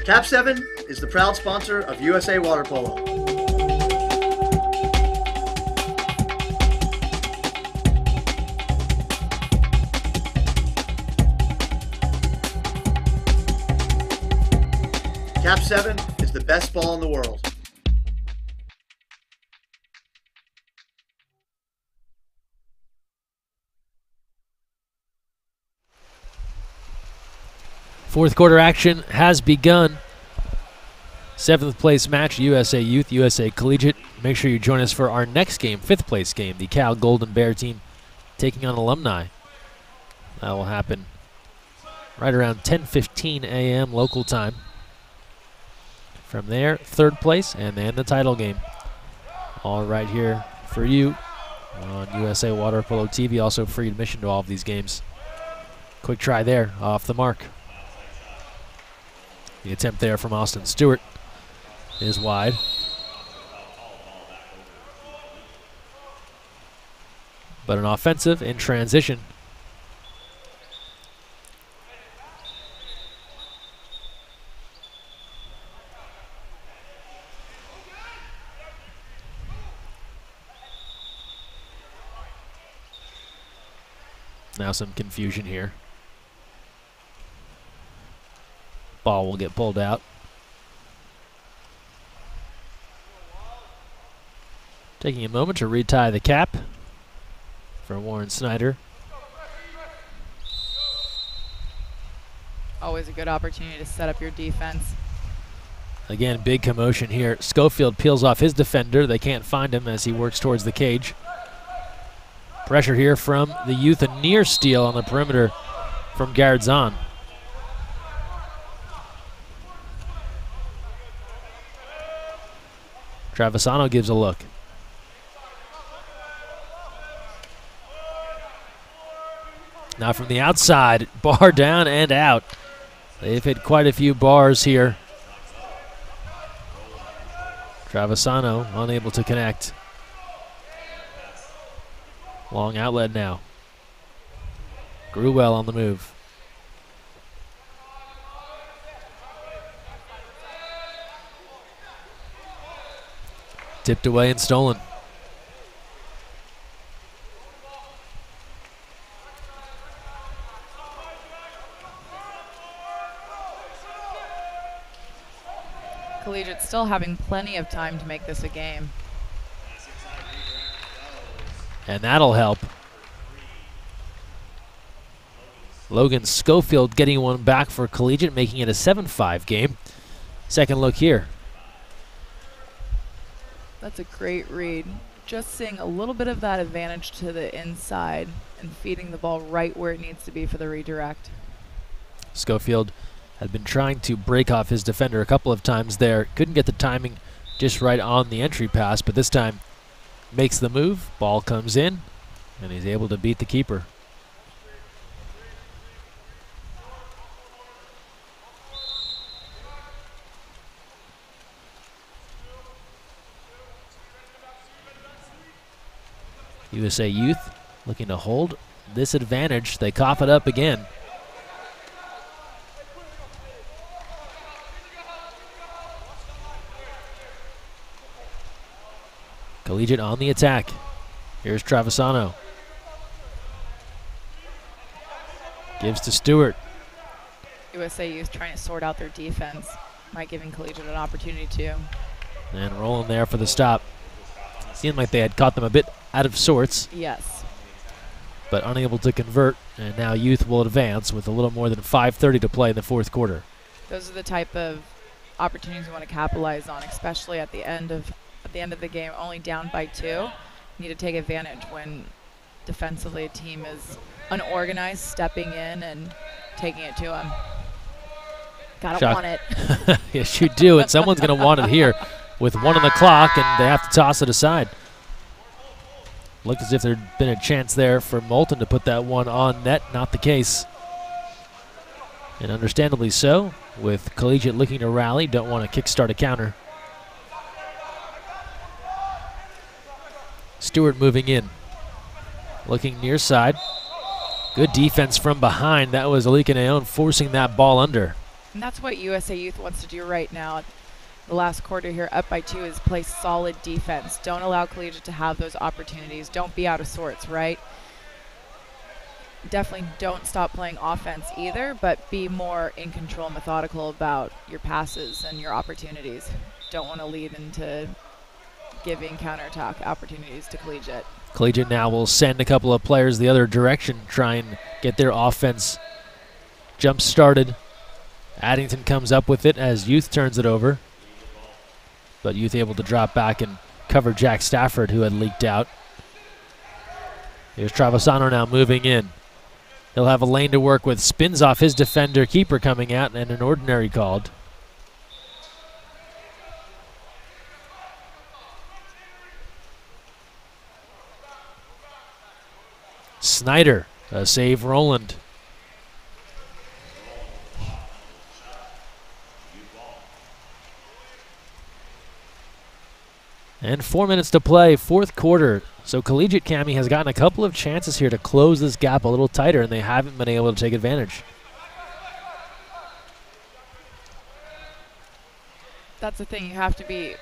Cap 7 is the proud sponsor of USA Water Polo. Cap 7 is the best ball in the world. Fourth quarter action has begun. 7th place match, USA Youth, USA Collegiate. Make sure you join us for our next game, 5th place game, the Cal Golden Bear team taking on Alumni. That will happen right around 10:15 a.m. local time. From there, 3rd place, and then the title game. All right here for you on USA Water Polo TV. Also free admission to all of these games. Quick try there, off the mark. The attempt there from Austin Stewart is wide. But an offensive in transition. Now some confusion here. Ball will get pulled out. Taking a moment to retie the cap for Warren Snyder. Always a good opportunity to set up your defense. Again, big commotion here. Schofield peels off his defender. They can't find him as he works towards the cage. Pressure here from the Youth. A near steal on the perimeter from Gardzon. Travisano gives a look. Now from the outside, bar down and out. They've hit quite a few bars here. Travisano unable to connect. Long outlet now. Gruwell on the move. Tipped away and stolen. still having plenty of time to make this a game. And that'll help. Logan Schofield getting one back for Collegiate, making it a 7-5 game. Second look here. That's a great read. Just seeing a little bit of that advantage to the inside and feeding the ball right where it needs to be for the redirect. Schofield had been trying to break off his defender a couple of times there. Couldn't get the timing just right on the entry pass, but this time makes the move. Ball comes in, and he's able to beat the keeper. USA Youth looking to hold this advantage. They cough it up again. Collegiate on the attack. Here's Travisano. Gives to Stewart. USA Youth trying to sort out their defense. Might giving Collegiate an opportunity to. And rolling there for the stop. Seemed like they had caught them a bit out of sorts. Yes. But unable to convert. And now Youth will advance with a little more than 5:30 to play in the fourth quarter. Those are the type of opportunities you want to capitalize on, especially at the end of the game, only down by 2. You need to take advantage when defensively a team is unorganized, stepping in and taking it to them. Gotta want it. Yes, you do, and someone's going to want it here with 1 on the clock, and they have to toss it aside. Looked as if there'd been a chance there for Moulton to put that one on net. Not the case. And understandably so, with Collegiate looking to rally, don't want to kickstart a counter. Stewart moving in. Looking near side. Good defense from behind. That was Alika Naon forcing that ball under. And that's what USA Youth wants to do right now. The last quarter here, up by 2, is play solid defense. Don't allow Collegiate to have those opportunities. Don't be out of sorts, right? Definitely don't stop playing offense either, but be more in control and methodical about your passes and your opportunities. Don't want to lead into giving counterattack opportunities to Collegiate. Collegiate now will send a couple of players the other direction, try and get their offense jump started. Addington comes up with it as Youth turns it over. But Youth able to drop back and cover Jack Stafford, who had leaked out. Here's Travisano now moving in. He'll have a lane to work with. Spins off his defender. Keeper coming out, and an ordinary called. Snyder, a save Roland. And 4 minutes to play, fourth quarter. So Collegiate, Cami, has gotten a couple of chances here to close this gap a little tighter, and they haven't been able to take advantage. That's the thing. You have to be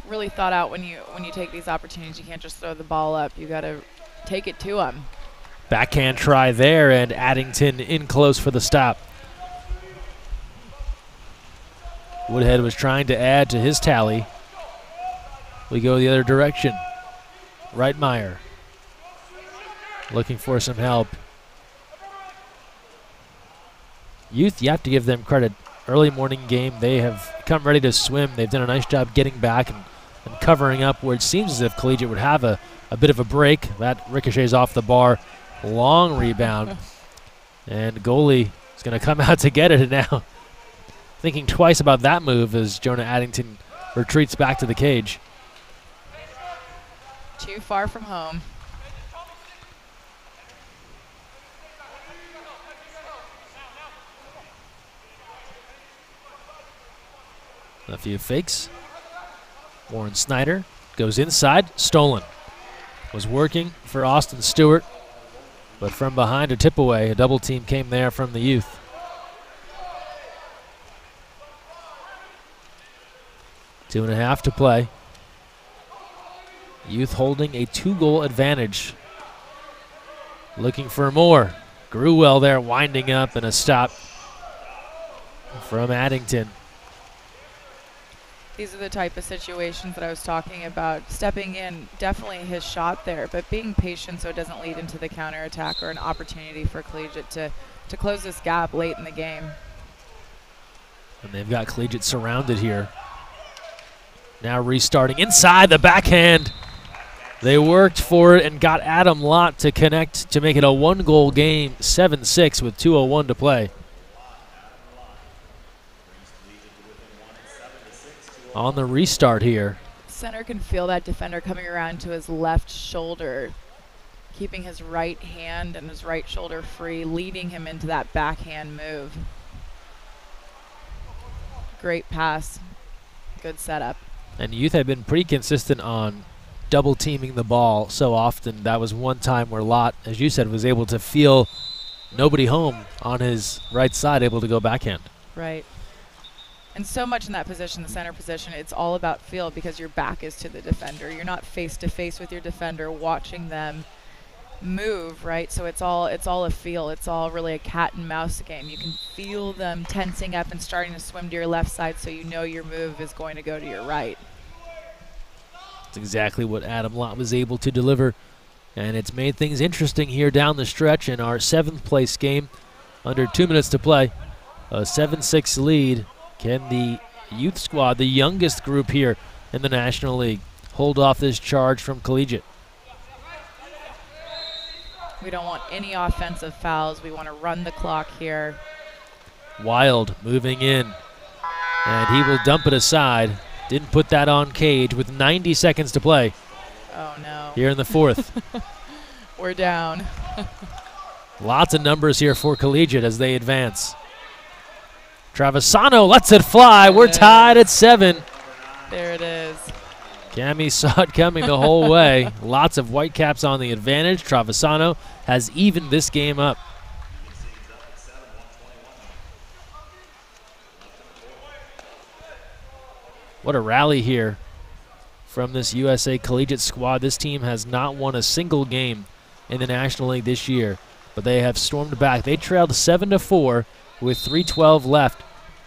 really thought out when you take these opportunities. You can't just throw the ball up. You got to take it to them. Backhand try there, and Addington in close for the stop. Woodhead was trying to add to his tally. We go the other direction. Reitmeyer looking for some help. Youth, you have to give them credit. Early morning game, they have come ready to swim. They've done a nice job getting back and covering up where it seems as if Collegiate would have a bit of a break. That ricochets off the bar. Long rebound. And goalie is going to come out to get it now. Thinking twice about that move as Jonah Addington retreats back to the cage. Too far from home. A few fakes. Warren Snyder goes inside. Stolen. Was working for Austin Stewart, but from behind a tip away, a double team came there from the Youth. Two and a half to play. Youth holding a 2-goal advantage. Looking for more. Grew well there, winding up, and a stop from Addington. These are the type of situations that I was talking about. Stepping in, definitely his shot there, but being patient so it doesn't lead into the counterattack or an opportunity for Collegiate to close this gap late in the game. And they've got Collegiate surrounded here. Now restarting inside the backhand. They worked for it and got Adam Lott to connect to make it a one-goal game, 7-6 with 2:01 to play. On the restart here. Center can feel that defender coming around to his left shoulder, keeping his right hand and his right shoulder free, leading him into that backhand move. Great pass, good setup. And Youth had been pretty consistent on double teaming the ball so often. That was one time where Lott, as you said, was able to feel nobody home on his right side, able to go backhand. Right. And so much in that position, the center position, it's all about feel because your back is to the defender. You're not face to face with your defender watching them move, right? So it's all a feel. It's all really a cat and mouse game. You can feel them tensing up and starting to swim to your left side so you know your move is going to go to your right. That's exactly what Adam Lott was able to deliver. And it's made things interesting here down the stretch in our 7th place game. Under 2 minutes to play. A 7-6 lead. Can the youth squad, the youngest group here in the National League, hold off this charge from Collegiate? We don't want any offensive fouls. We want to run the clock here. Wild moving in. And he will dump it aside. Didn't put that on Cage with 90 seconds to play. Oh, no. Here in the 4th. We're down. Lots of numbers here for Collegiate as they advance. Travisano lets it fly. We're tied at 7. There it is. Cammy saw it coming the whole way. Lots of Whitecaps on the advantage. Travisano has evened this game up. What a rally here from this USA Collegiate squad. This team has not won a single game in the National League this year, but they have stormed back. They trailed 7-4 with 3:12 left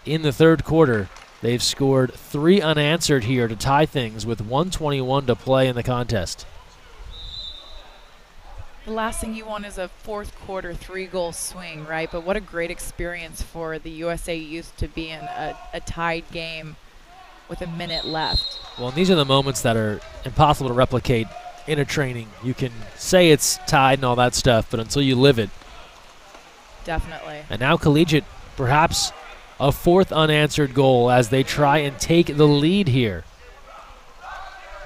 in the 3rd quarter. They've scored 3 unanswered here to tie things with 1:21 to play in the contest. The last thing you want is a 4th quarter 3-goal swing, right? But what a great experience for the USA youth to be in a tied game with a minute left. Well, and these are the moments that are impossible to replicate in a training. You can say it's tied and all that stuff, but until you live it. Definitely. And now Collegiate, perhaps a 4th unanswered goal as they try and take the lead here.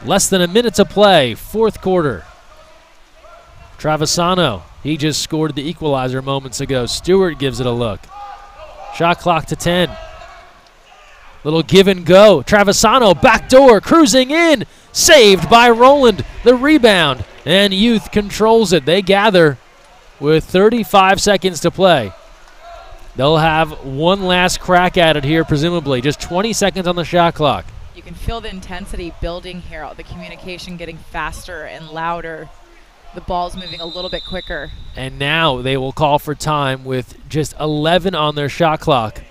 Less than a minute to play, 4th quarter. Travisano, he just scored the equalizer moments ago. Stewart gives it a look. Shot clock to 10. Little give and go. Travisano, backdoor, cruising in. Saved by Roland. The rebound. And Youth controls it. They gather with 35 seconds to play. They'll have one last crack at it here, presumably. Just 20 seconds on the shot clock. You can feel the intensity building here, the communication getting faster and louder. The ball's moving a little bit quicker. And now they will call for time with just 11 on their shot clock.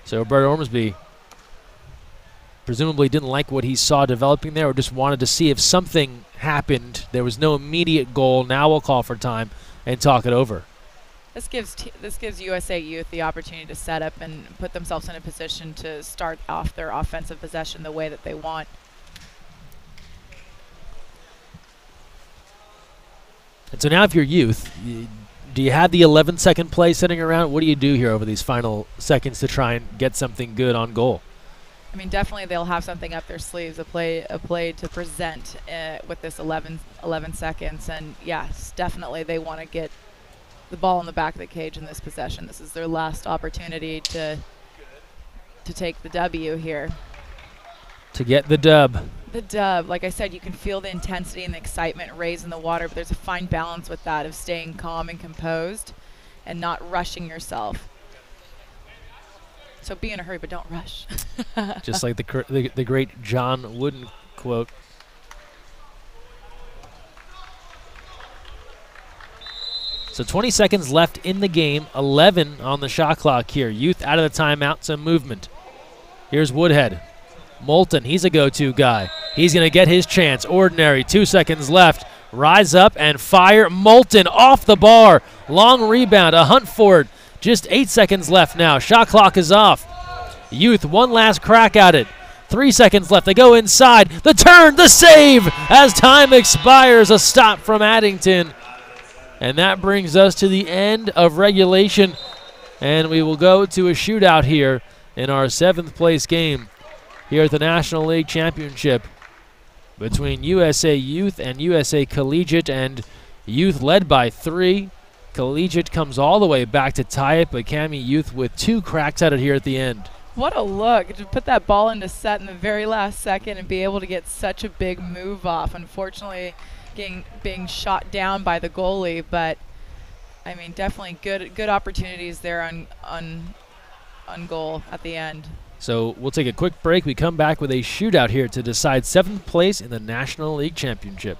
So Bert Ormsby presumably didn't like what he saw developing there or just wanted to see if something happened. There was no immediate goal. Now we'll call for time and talk it over. This gives USA Youth the opportunity to set up and put themselves in a position to start off their offensive possession the way that they want. And so now if you're Youth, do you have the 11-second play sitting around? What do you do here over these final seconds to try and get something good on goal? I mean, definitely they'll have something up their sleeves, a play to present with this 11 seconds. And yes, definitely they want to get the ball in the back of the cage in this possession. This is their last opportunity to take the W here. To get the dub. The dub, like I said, you can feel the intensity and the excitement raise in the water, but there's a fine balance with that of staying calm and composed and not rushing yourself. So be in a hurry, but don't rush. Just like the great John Wooden quote. So 20 seconds left in the game, 11 on the shot clock here. Youth out of the timeout, some movement. Here's Woodhead. Moulton, he's a go-to guy. He's going to get his chance. Ordinary, 2 seconds left. Rise up and fire. Moulton off the bar. Long rebound, a hunt for it. Just 8 seconds left now. Shot clock is off. Youth, one last crack at it. 3 seconds left. They go inside. The turn, the save as time expires. A stop from Addington. And that brings us to the end of regulation. And we will go to a shootout here in our 7th place game here at the National League Championship between USA Youth and USA Collegiate, and Youth led by 3. Collegiate comes all the way back to tie it, but Cami Youth with 2 cracks at it here at the end. What a look to put that ball into set in the very last second and be able to get such a big move off. Unfortunately, being shot down by the goalie, but I mean, definitely good opportunities there on goal at the end. So we'll take a quick break. We come back with a shootout here to decide 7th place in the National League Championship.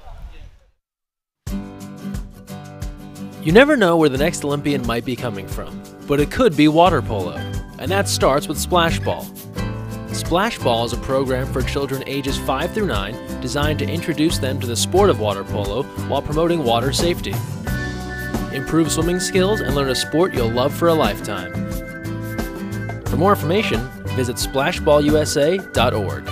You never know where the next Olympian might be coming from, but it could be water polo, and that starts with Splash Ball. Splash Ball is a program for children ages 5 through 9 designed to introduce them to the sport of water polo while promoting water safety. Improve swimming skills and learn a sport you'll love for a lifetime. For more information, visit splashballusa.org.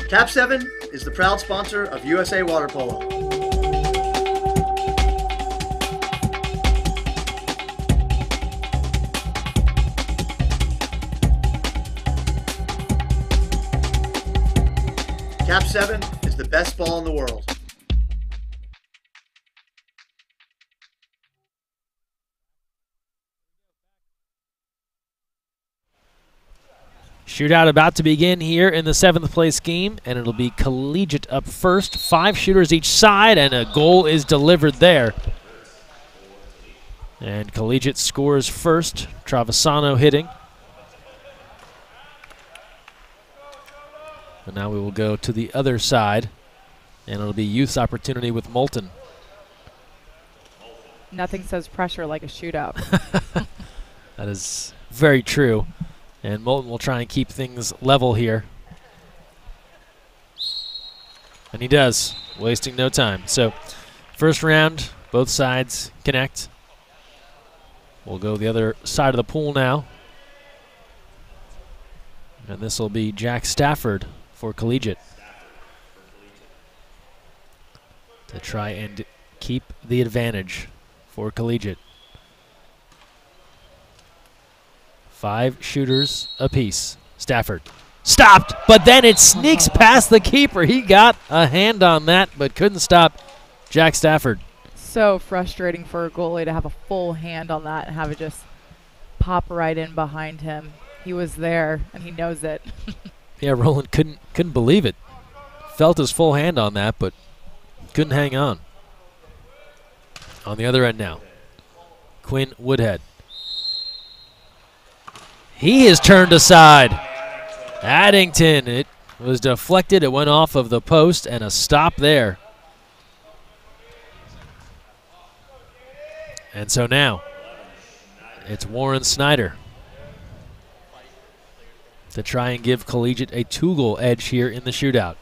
Cap 7 is the proud sponsor of USA Water Polo. Cap 7 is the best ball in the world. Shootout about to begin here in the 7th place game, and it'll be Collegiate up first. 5 shooters each side, and a goal is delivered there. And Collegiate scores first. Travisano hitting. And now we will go to the other side, and it'll be Youth's opportunity with Moulton. Nothing says pressure like a shootout. That is very true. And Moulton will try and keep things level here. And he does, wasting no time. So first round, both sides connect. We'll go the other side of the pool now. And this will be Jack Stafford for Collegiate to try and keep the advantage for Collegiate. 5 shooters apiece. Stafford stopped, but then it sneaks past the keeper. He got a hand on that, but couldn't stop Jack Stafford. So frustrating for a goalie to have a full hand on that and have it just pop right in behind him. He was there, and he knows it. Yeah, Roland couldn't believe it. Felt his full hand on that, but couldn't hang on. On the other end now, Quinn Woodhead. He is turned aside. Addington, it was deflected. It went off of the post, and a stop there. And so now, it's Warren Snyder. to try and give Collegiate a 2-goal edge here in the shootout.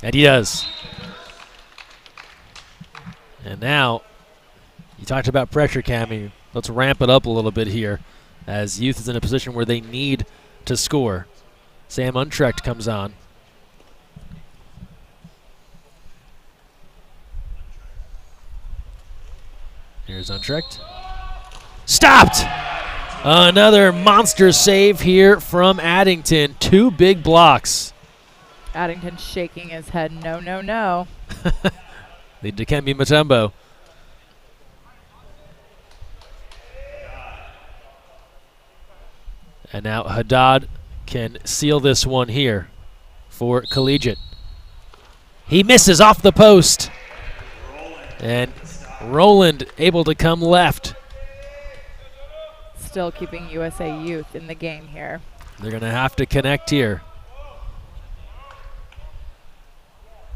And he does. And now, you talked about pressure, Cammy. Let's ramp it up a little bit here as Youth is in a position where they need to score. Sam Untrecht comes on. Here's Untrecht. Stopped! Another monster save here from Addington. 2 big blocks. Addington shaking his head, no, no, no. The Dikembe Mutombo. And now Haddad can seal this one here for Collegiate. He misses off the post. And Roland able to come left. Still keeping USA Youth in the game here. They're going to have to connect here.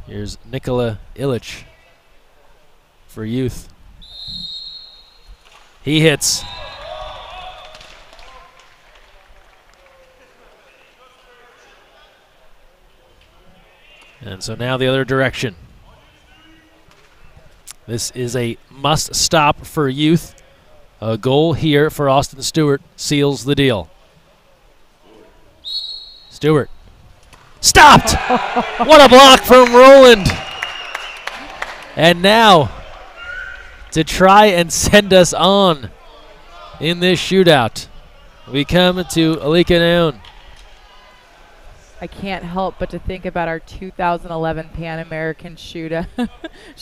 Here's Nikola Illich for Youth. He hits. And so now the other direction. This is a must stop for Youth. A goal here for Austin Stewart seals the deal. Stewart. Stopped! What a block from Roland. And now to try and send us on in this shootout, we come to Alika Naon. I can't help but to think about our 2011 Pan American shootout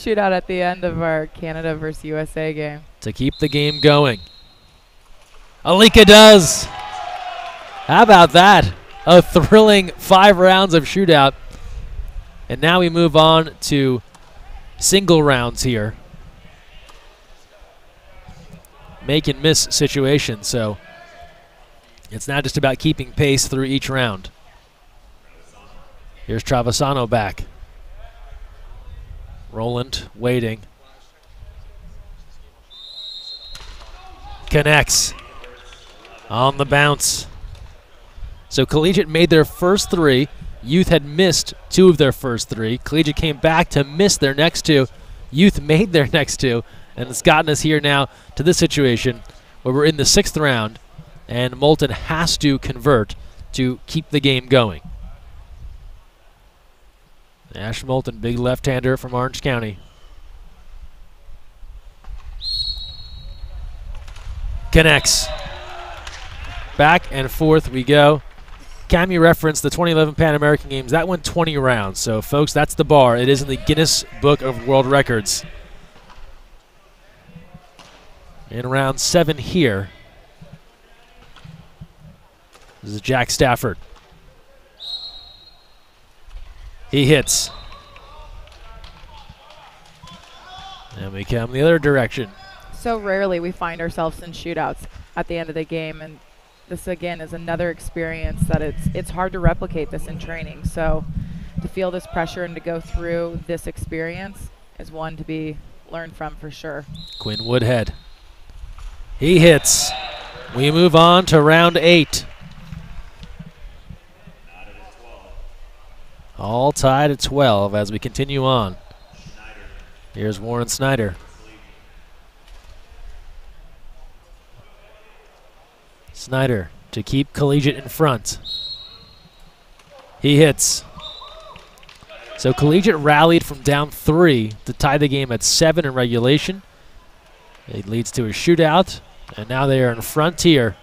at the end of our Canada versus USA game. To keep the game going. Alika does. How about that? A thrilling 5 rounds of shootout. And now we move on to single rounds here. Make and miss situation, so it's now just about keeping pace through each round. Here's Travisano back. Roland waiting. Connects. On the bounce. So Collegiate made their first 3. Youth had missed 2 of their first 3. Collegiate came back to miss their next 2. Youth made their next 2. And it's gotten us here now to this situation where we're in the 6th round and Moulton has to convert to keep the game going. Ash Moulton, big left-hander from Orange County. Connects. Back and forth we go. Cammy referenced the 2011 Pan American Games. That went 20 rounds. So, folks, that's the bar. It is in the Guinness Book of World Records. In round 7 here, this is Jack Stafford. He hits. And we come the other direction. So rarely we find ourselves in shootouts at the end of the game, and this again is another experience that it's hard to replicate this in training. So to feel this pressure and to go through this experience is one to be learned from for sure. Quinn Woodhead. He hits. We move on to round 8. All tied at 12 as we continue on. Here's Warren Snyder. Snyder to keep Collegiate in front. He hits. So Collegiate rallied from down 3 to tie the game at 7 in regulation. It leads to a shootout, and now they are in front here.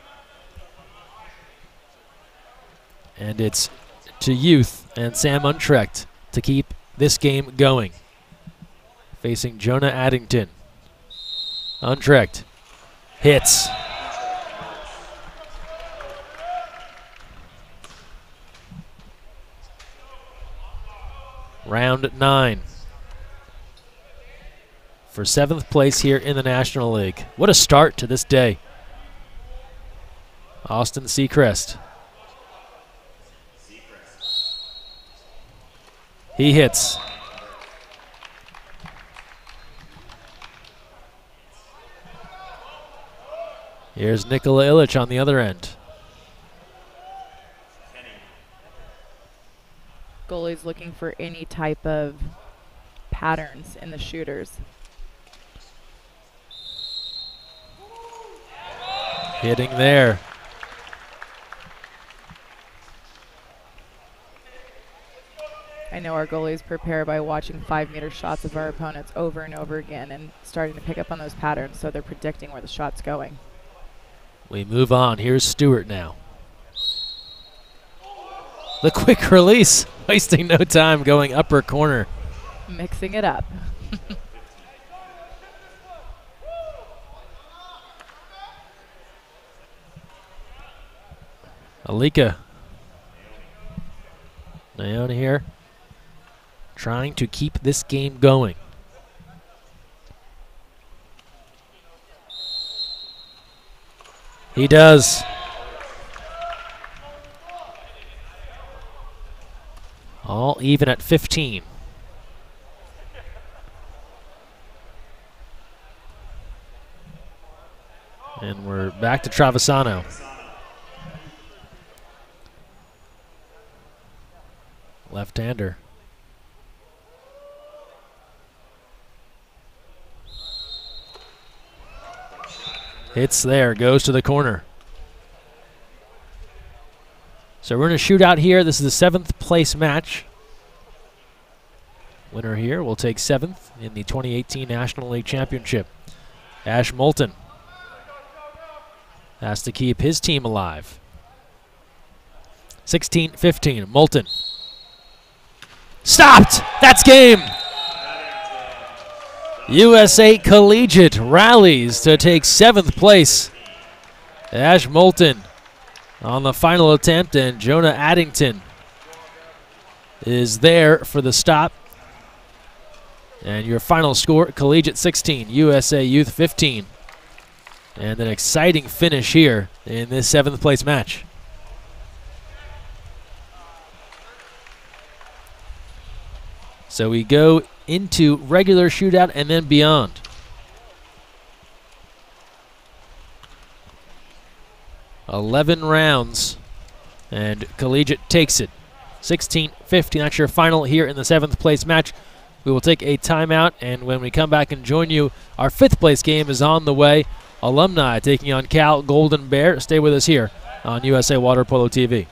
And it's to Youth and Sam Untrecht to keep this game going. Facing Jonah Addington. Untrecht hits. Round 9. For 7th place here in the National League. What a start to this day. Austin Seacrest. He hits. Here's Nikola Illich on the other end. Goalie's looking for any type of patterns in the shooters. Hitting there. I know our goalies prepare by watching 5-meter shots of our opponents over and over again and starting to pick up on those patterns, so they're predicting where the shot's going. We move on. Here's Stewart now. The quick release, wasting no time, going upper corner. Mixing it up. Alika down here, trying to keep this game going. He does. All even at 15. And we're back to Travisano. Left-hander. Hits there, goes to the corner. So we're in a shootout here. This is the 7th place match. Winner here will take 7th in the 2018 National League Championship. Ash Moulton has to keep his team alive. 16-15, Moulton. Stopped! That's game! USA Collegiate rallies to take 7th place. Ash Moulton on the final attempt, and Jonah Addington is there for the stop. And your final score, Collegiate 16, USA Youth 15. And an exciting finish here in this 7th place match. So we go into regular shootout and then beyond. "11 rounds, and Collegiate takes it. 16-15, that's your final here in the 7th place match. We will take a timeout, and when we come back and join you, our 5th place game is on the way. Alumni taking on Cal Golden Bear. Stay with us here on USA Water Polo TV.